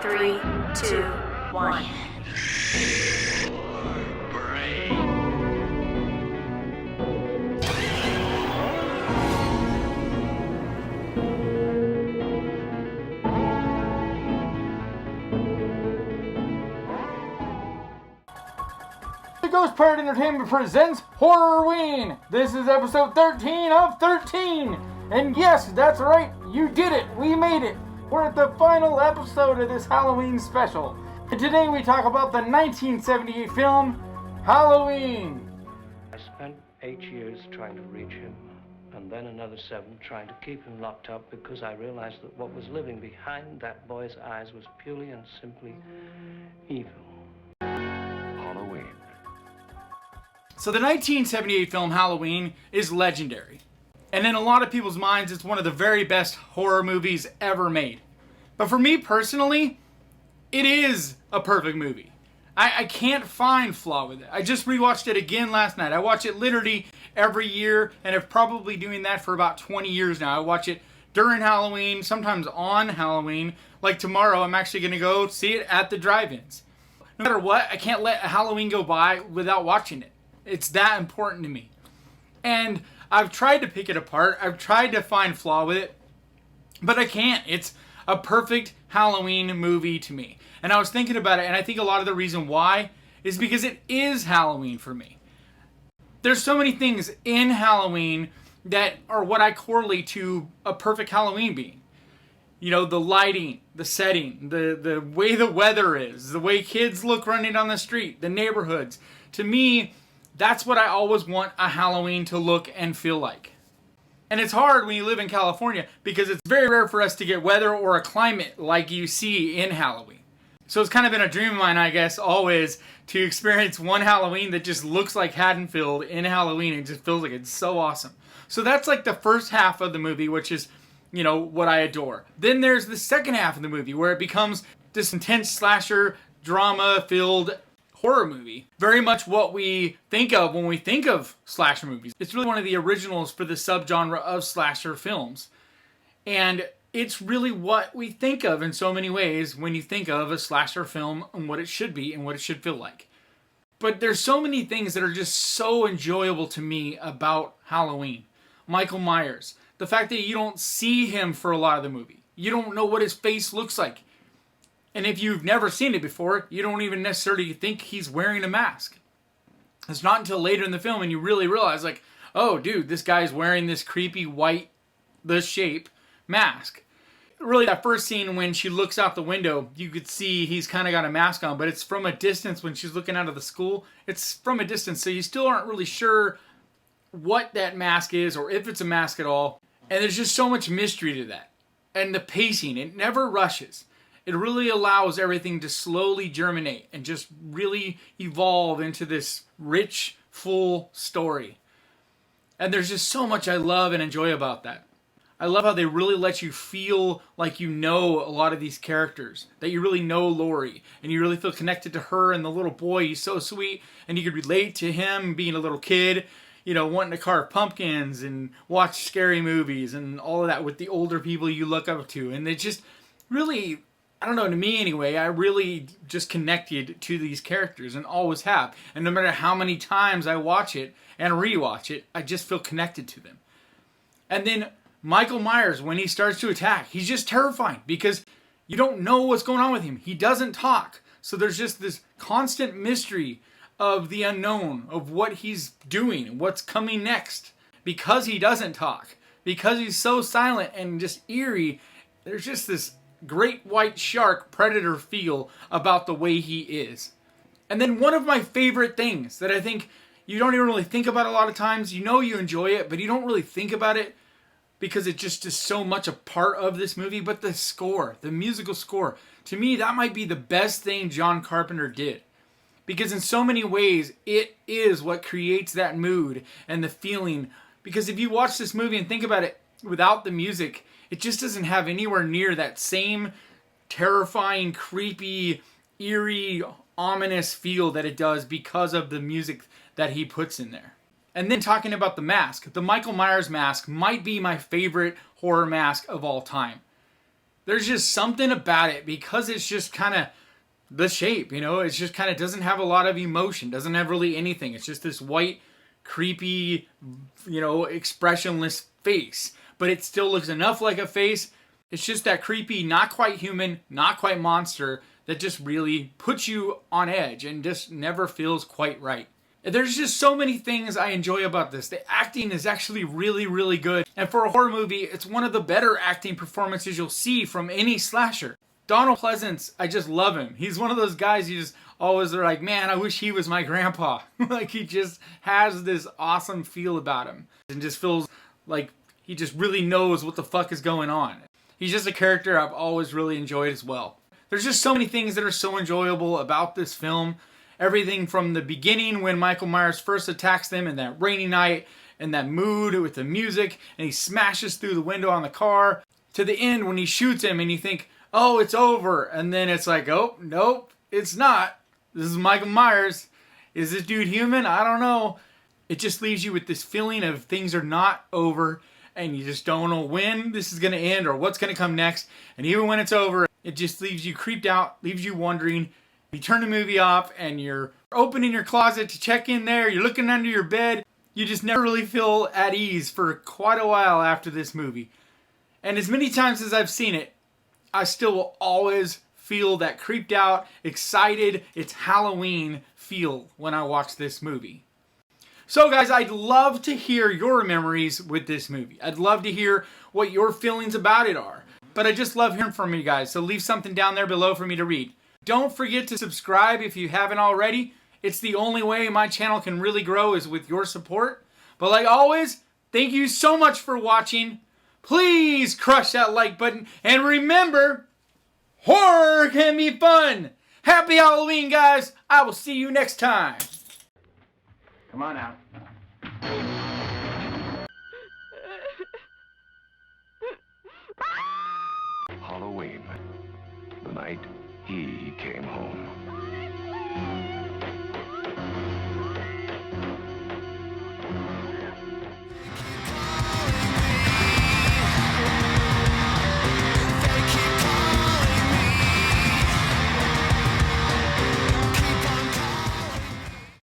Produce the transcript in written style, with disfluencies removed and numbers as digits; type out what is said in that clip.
3, 2, 1. The Ghost Pirate Entertainment presents Horrorween! This is episode 13 of 13! And yes, that's right, you did it! We made it! We're at the final episode of this Halloween special. And today we talk about the 1978 film, Halloween! I spent 8 years trying to reach him, and then another 7 trying to keep him locked up because I realized that what was living behind that boy's eyes was purely and simply evil. Halloween. So the 1978 film Halloween is legendary. And in a lot of people's minds, it's one of the very best horror movies ever made. But for me personally, it is a perfect movie. I can't find flaw with it. I just rewatched it again last night. I watch it literally every year, and I've probably doing that for about 20 years now. I watch it during Halloween, sometimes on Halloween. Like tomorrow, I'm actually going to go see it at the drive-ins. No matter what, I can't let a Halloween go by without watching it. It's that important to me. And I've tried to pick it apart. I've tried to find flaw with it, but I can't. It's a perfect Halloween movie to me. And I was thinking about it, and I think a lot of the reason why is because it is Halloween for me. There's so many things in Halloween that are what I correlate to a perfect Halloween being. You know, the lighting, the setting, the way the weather is, the way kids look running down the street, the neighborhoods. To me, that's what I always want a Halloween to look and feel like. And it's hard when you live in California because it's very rare for us to get weather or a climate like you see in Halloween. So it's kind of been a dream of mine, I guess, always to experience one Halloween that just looks like Haddonfield in Halloween and just feels like it's so awesome. So that's like the first half of the movie, which is, you know, what I adore. Then there's the second half of the movie where it becomes this intense slasher, drama-filled horror movie. Very much what we think of when we think of slasher movies. It's really one of the originals for the subgenre of slasher films. And it's really what we think of in so many ways when you think of a slasher film and what it should be and what it should feel like. But there's so many things that are just so enjoyable to me about Halloween. Michael Myers. The fact that you don't see him for a lot of the movie. You don't know what his face looks like. And if you've never seen it before, you don't even necessarily think he's wearing a mask. It's not until later in the film and you really realize, like, oh, dude, this guy's wearing this creepy white, the shape, mask. Really, that first scene when she looks out the window, you could see he's kind of got a mask on, but it's from a distance when she's looking out of the school. It's from a distance, so you still aren't really sure what that mask is or if it's a mask at all. And there's just so much mystery to that. And the pacing, it never rushes. It really allows everything to slowly germinate and just really evolve into this rich, full story. And there's just so much I love and enjoy about that. I love how they really let you feel like you know a lot of these characters. That you really know Laurie. And you really feel connected to her and the little boy. He's so sweet. And you could relate to him being a little kid. You know, wanting to carve pumpkins and watch scary movies and all of that with the older people you look up to. And they just really, I don't know, to me anyway, I really just connected to these characters and always have. And no matter how many times I watch it and rewatch it, I just feel connected to them. And then Michael Myers, when he starts to attack, he's just terrifying because you don't know what's going on with him. He doesn't talk. So there's just this constant mystery of the unknown, of what he's doing, what's coming next. Because he doesn't talk, because he's so silent and just eerie, there's just this great white shark predator feel about the way he is. And then one of my favorite things that I think you don't even really think about a lot of times, you know you enjoy it, but you don't really think about it because it just is so much a part of this movie, but the score, the musical score. To me, that might be the best thing John Carpenter did. Because in so many ways, it is what creates that mood and the feeling. Because if you watch this movie and think about it without the music, it just doesn't have anywhere near that same terrifying, creepy, eerie, ominous feel that it does because of the music that he puts in there. And then talking about the mask. The Michael Myers mask might be my favorite horror mask of all time. There's just something about it because it's just kind of the shape, you know? It's just kind of doesn't have a lot of emotion, doesn't have really anything. It's just this white, creepy, you know, expressionless face. But it still looks enough like a face. It's just that creepy, not quite human, not quite monster that just really puts you on edge and just never feels quite right. There's just so many things I enjoy about this. The acting is actually really, really good. And for a horror movie, it's one of the better acting performances you'll see from any slasher. Donald Pleasance, I just love him. He's one of those guys you just always are like, man, I wish he was my grandpa. Like, he just has this awesome feel about him. And just feels like he just really knows what the fuck is going on. He's just a character I've always really enjoyed as well. There's just so many things that are so enjoyable about this film. Everything from the beginning when Michael Myers first attacks them in that rainy night and that mood with the music and he smashes through the window on the car to the end when he shoots him and you think, oh, it's over. And then it's like, oh, nope, it's not. This is Michael Myers. Is this dude human? I don't know. It just leaves you with this feeling of things are not over and you just don't know when this is going to end or what's going to come next. And even when it's over, it just leaves you creeped out, leaves you wondering. You turn the movie off and you're opening your closet to check in there. You're looking under your bed. You just never really feel at ease for quite a while after this movie. And as many times as I've seen it, I still will always feel that creeped out, excited, it's Halloween feel when I watch this movie. So guys, I'd love to hear your memories with this movie. I'd love to hear what your feelings about it are. But I just love hearing from you guys, so leave something down there below for me to read. Don't forget to subscribe if you haven't already. It's the only way my channel can really grow is with your support. But like always, thank you so much for watching. Please crush that like button. And remember, horror can be fun. Happy Halloween, guys. I will see you next time. Come on out. Halloween, the night he came home.